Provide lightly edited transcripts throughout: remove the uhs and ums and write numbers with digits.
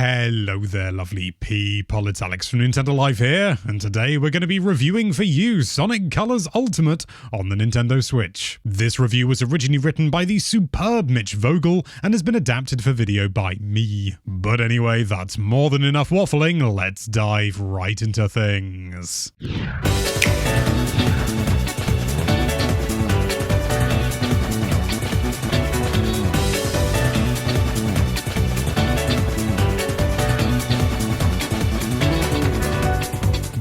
Hello there, lovely people. It's Alex from Nintendo Life here, and today we're going to be reviewing for you Sonic Colors Ultimate on the Nintendo Switch. This review was originally written by the superb Mitch Vogel and has been adapted for video by me. But anyway, that's more than enough waffling. Let's dive right into things.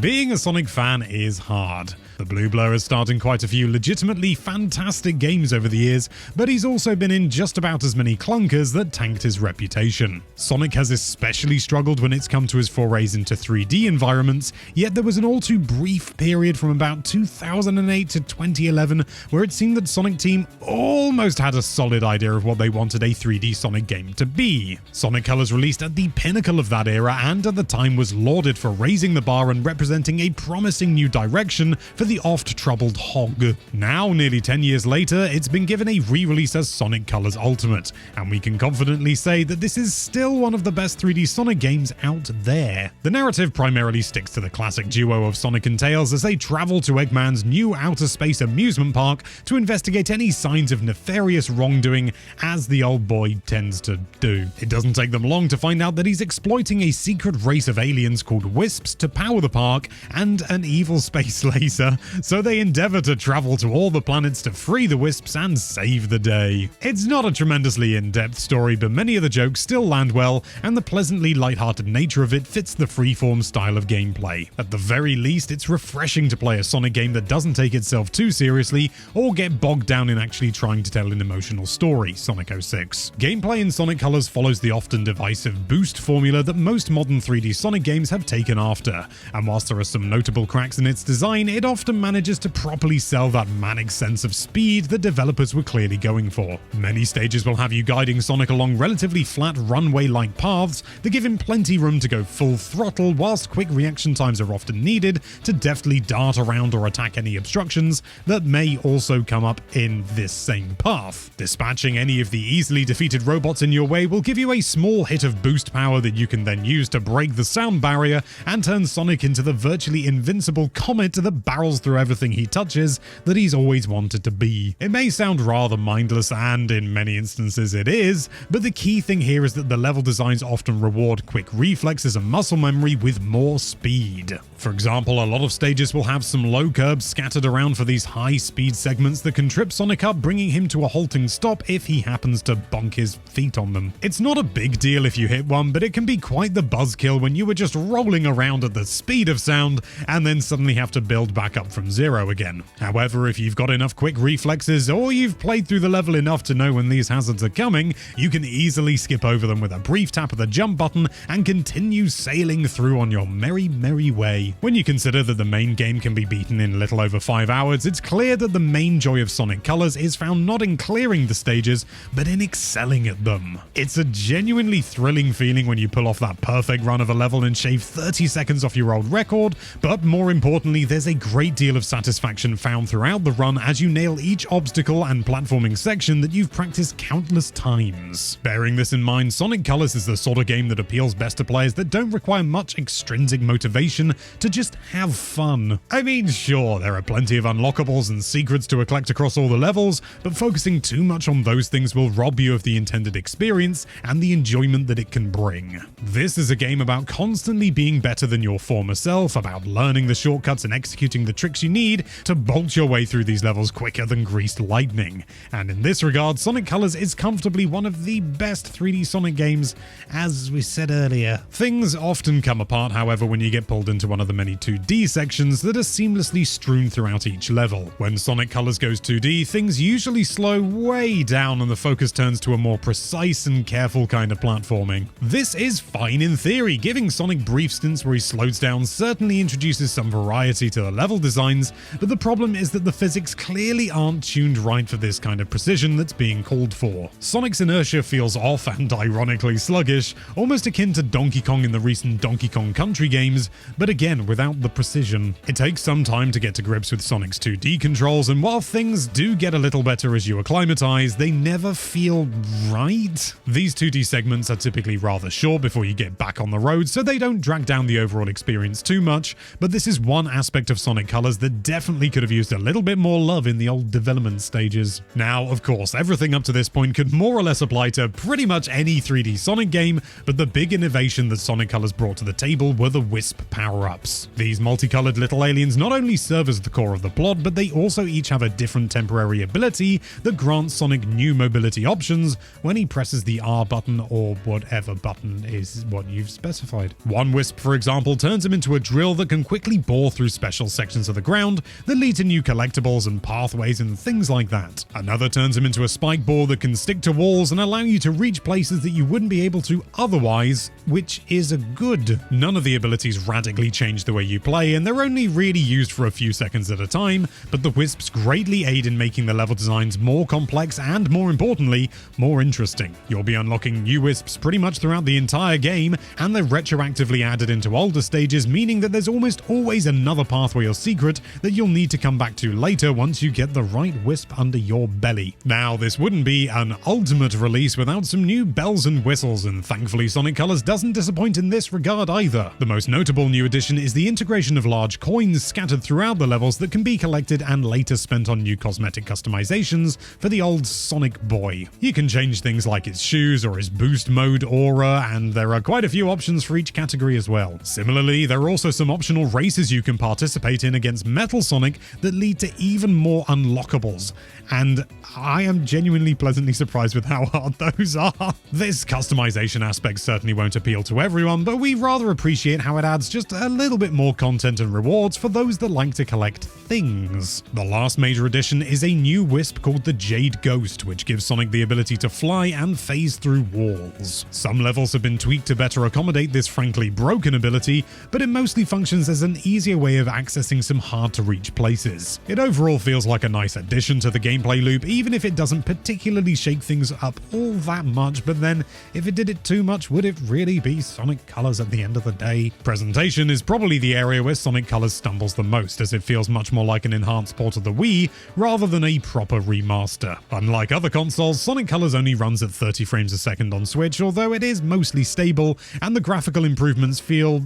Being a Sonic fan is hard. The Blue Blur has starred in quite a few legitimately fantastic games over the years, but he's also been in just about as many clunkers that tanked his reputation. Sonic has especially struggled when it's come to his forays into 3D environments, yet there was an all too brief period from about 2008 to 2011 where it seemed that Sonic Team almost had a solid idea of what they wanted a 3D Sonic game to be. Sonic Colors released at the pinnacle of that era and at the time was lauded for raising the bar and representing a promising new direction for the oft-troubled hog. Now, nearly 10 years later, it's been given a re-release as Sonic Colors Ultimate, and we can confidently say that this is still one of the best 3D Sonic games out there. The narrative primarily sticks to the classic duo of Sonic and Tails as they travel to Eggman's new outer space amusement park to investigate any signs of nefarious wrongdoing, as the old boy tends to do. It doesn't take them long to find out that he's exploiting a secret race of aliens called Wisps to power the park and an evil space laser, so they endeavor to travel to all the planets to free the Wisps and save the day. It's not a tremendously in-depth story, but many of the jokes still land well, and the pleasantly lighthearted nature of it fits the freeform style of gameplay. At the very least, it's refreshing to play a Sonic game that doesn't take itself too seriously or get bogged down in actually trying to tell an emotional story, Sonic 06. Gameplay in Sonic Colors follows the often divisive boost formula that most modern 3D Sonic games have taken after, and whilst there are some notable cracks in its design, it often manages to properly sell that manic sense of speed that developers were clearly going for. Many stages will have you guiding Sonic along relatively flat runway-like paths that give him plenty room to go full throttle, whilst quick reaction times are often needed to deftly dart around or attack any obstructions that may also come up in this same path. Dispatching any of the easily defeated robots in your way will give you a small hit of boost power that you can then use to break the sound barrier and turn Sonic into the virtually invincible comet that barrels through everything he touches that he's always wanted to be. It may sound rather mindless, and in many instances it is, but the key thing here is that the level designs often reward quick reflexes and muscle memory with more speed. For example, a lot of stages will have some low curbs scattered around for these high speed segments that can trip Sonic up, bringing him to a halting stop if he happens to bonk his feet on them. It's not a big deal if you hit one, but it can be quite the buzzkill when you were just rolling around at the speed of sound and then suddenly have to build back up from zero again. However, if you've got enough quick reflexes or you've played through the level enough to know when these hazards are coming, you can easily skip over them with a brief tap of the jump button and continue sailing through on your merry, merry way. When you consider that the main game can be beaten in little over 5 hours, it's clear that the main joy of Sonic Colors is found not in clearing the stages, but in excelling at them. It's a genuinely thrilling feeling when you pull off that perfect run of a level and shave 30 seconds off your old record, but more importantly, there's a great deal of satisfaction found throughout the run as you nail each obstacle and platforming section that you've practiced countless times. Bearing this in mind, Sonic Colors is the sort of game that appeals best to players that don't require much extrinsic motivation to just have fun. I mean, sure, there are plenty of unlockables and secrets to collect across all the levels, but focusing too much on those things will rob you of the intended experience and the enjoyment that it can bring. This is a game about constantly being better than your former self, about learning the shortcuts and executing the tricks you need to bolt your way through these levels quicker than greased lightning. And in this regard, Sonic Colors is comfortably one of the best 3D Sonic games, as we said earlier. Things often come apart, however, when you get pulled into one of the many 2D sections that are seamlessly strewn throughout each level. When Sonic Colors goes 2D, things usually slow way down and the focus turns to a more precise and careful kind of platforming. This is fine in theory. Giving Sonic brief stints where he slows down certainly introduces some variety to the level designs, but the problem is that the physics clearly aren't tuned right for this kind of precision that's being called for. Sonic's inertia feels off and ironically sluggish, almost akin to Donkey Kong in the recent Donkey Kong Country games, but again, again, without the precision. It takes some time to get to grips with Sonic's 2D controls, and while things do get a little better as you acclimatize, they never feel right. These 2D segments are typically rather short before you get back on the road, so they don't drag down the overall experience too much, but this is one aspect of Sonic Colors that definitely could have used a little bit more love in the old development stages. Now, of course, everything up to this point could more or less apply to pretty much any 3D Sonic game, but the big innovation that Sonic Colors brought to the table were the Wisp power-ups. These multicolored little aliens not only serve as the core of the plot, but they also each have a different temporary ability that grants Sonic new mobility options when he presses the R button or whatever button is what you've specified. One Wisp, for example, turns him into a drill that can quickly bore through special sections of the ground that lead to new collectibles and pathways and things like that. Another turns him into a spike ball that can stick to walls and allow you to reach places that you wouldn't be able to otherwise, which is a good. None of the abilities radically change the way you play, and they're only really used for a few seconds at a time, but the Wisps greatly aid in making the level designs more complex and, more importantly, more interesting. You'll be unlocking new Wisps pretty much throughout the entire game, and they're retroactively added into older stages, meaning that there's almost always another pathway or secret that you'll need to come back to later once you get the right Wisp under your belly. Now, this wouldn't be an ultimate release without some new bells and whistles, and thankfully Sonic Colors doesn't disappoint in this regard either. The most notable new addition is the integration of large coins scattered throughout the levels that can be collected and later spent on new cosmetic customizations for the old Sonic boy. You can change things like his shoes or his boost mode aura, and there are quite a few options for each category as well. Similarly, there are also some optional races you can participate in against Metal Sonic that lead to even more unlockables, and I am genuinely pleasantly surprised with how hard those are. This customization aspect certainly won't appeal to everyone, but we rather appreciate how it adds just a little bit more content and rewards for those that like to collect things. The last major addition is a new Wisp called the Jade Ghost, which gives Sonic the ability to fly and phase through walls. Some levels have been tweaked to better accommodate this frankly broken ability, but it mostly functions as an easier way of accessing some hard-to-reach places. It overall feels like a nice addition to the gameplay loop, even if it doesn't particularly shake things up all that much, but then if it did it too much, would it really be Sonic Colors at the end of the day? Presentation is probably the area where Sonic Colors stumbles the most, as it feels much more like an enhanced port of the Wii rather than a proper remaster. Unlike other consoles, Sonic Colors only runs at 30 frames a second on Switch, although it is mostly stable, and the graphical improvements feel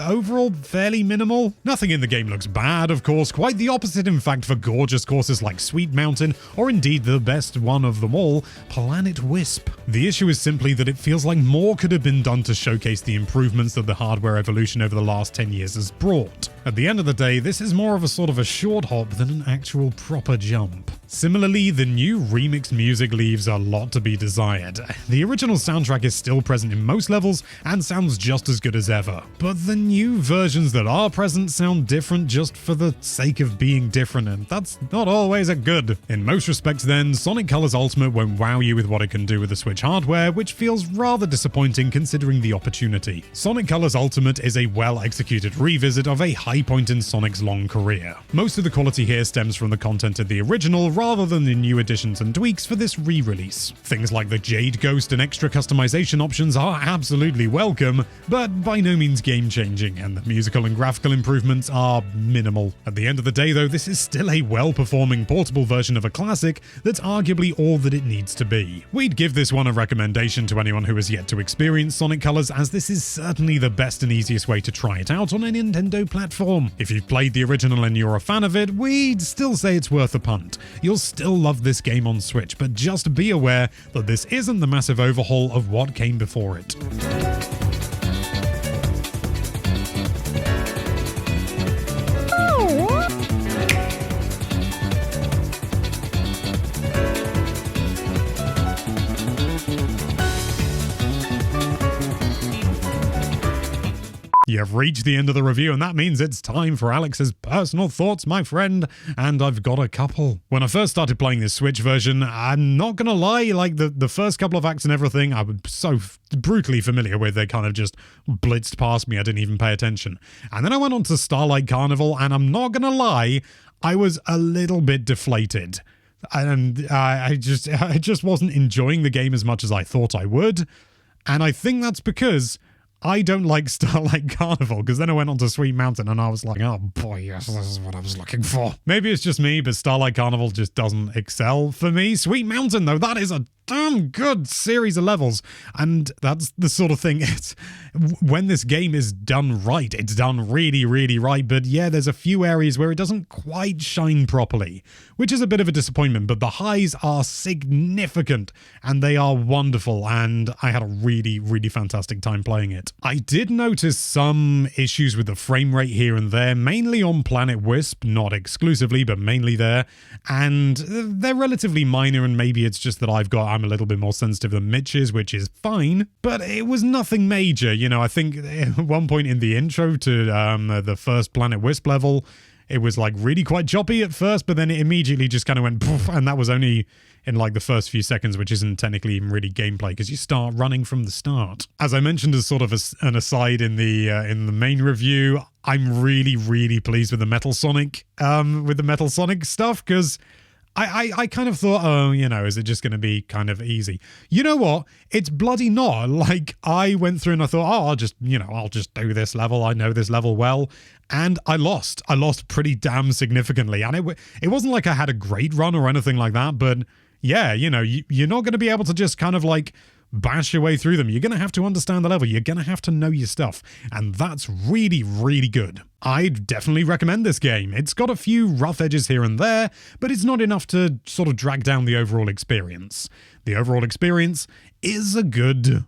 overall fairly minimal. Nothing in the game looks bad, of course, quite the opposite in fact for gorgeous courses like Sweet Mountain, or indeed the best one of them all, Planet Wisp. The issue is simply that it feels like more could have been done to showcase the improvements that the hardware evolution over the last 10 years has brought. At the end of the day, this is more of a sort of a short hop than an actual proper jump. Similarly, the new remix music leaves a lot to be desired. The original soundtrack is still present in most levels and sounds just as good as ever, but the new versions that are present sound different just for the sake of being different, and that's not always a good. In most respects then, Sonic Colors Ultimate won't wow you with what it can do with the Switch hardware, which feels rather disappointing considering the opportunity. Sonic Colors Ultimate is a well-executed revisit of a high point in Sonic's long career. Most of the quality here stems from the content of the original rather than the new additions and tweaks for this re-release. Things like the Jade Ghost and extra customization options are absolutely welcome, but by no means game-changing, and the musical and graphical improvements are minimal. At the end of the day though, this is still a well-performing portable version of a classic that's arguably all that it needs to be. We'd give this one a recommendation to anyone who has yet to experience Sonic Colors, as this is certainly the best and easiest way to try it out on a Nintendo platform. If you've played the original and you're a fan of it, we'd still say it's worth a punt. You'll still love this game on Switch, but just be aware that this isn't the massive overhaul of what came before it. You've reached the end of the review, and that means it's time for Alex's personal thoughts, my friend, and I've got a couple. When I first started playing this Switch version, I'm not gonna lie, like the first couple of acts and everything, I was so brutally familiar with, they kind of just blitzed past me, I didn't even pay attention. And then I went on to Starlight Carnival, and I'm not gonna lie, I was a little bit deflated. And I just wasn't enjoying the game as much as I thought I would, and I think that's because I don't like Starlight Carnival, because then I went on to Sweet Mountain and I was like, oh boy, yes, this is what I was looking for. Maybe it's just me, but Starlight Carnival just doesn't excel for me. Sweet Mountain, though, that is a damn good series of levels, and that's the sort of thing, it's when this game is done right, it's done really, really right, but yeah, there's a few areas where it doesn't quite shine properly, which is a bit of a disappointment, but the highs are significant, and they are wonderful, and I had a really, really fantastic time playing it. I did notice some issues with the frame rate here and there, mainly on Planet Wisp, not exclusively, but mainly there, and they're relatively minor, and maybe it's just that I'm a little bit more sensitive than Mitch is, which is fine, but it was nothing major. You know, I think at one point in the intro to the first Planet Wisp level, it was like really quite choppy at first, but then it immediately just kind of went poof, and that was only in like the first few seconds, which isn't technically even really gameplay because you start running from the start. As I mentioned as sort of an aside in the main review, I'm really, really pleased with the Metal Sonic stuff, because I kind of thought, oh, you know, is it just going to be kind of easy? You know what? It's bloody not. Like, I went through and I thought, oh, I'll just do this level. I know this level well. And I lost. I lost pretty damn significantly. And it wasn't like I had a great run or anything like that. But yeah, you know, you're not going to be able to just kind of like bash your way through them. You're going to have to understand the level. You're going to have to know your stuff. And that's really, really good. I'd definitely recommend this game. It's got a few rough edges here and there, but it's not enough to sort of drag down the overall experience. The overall experience is a good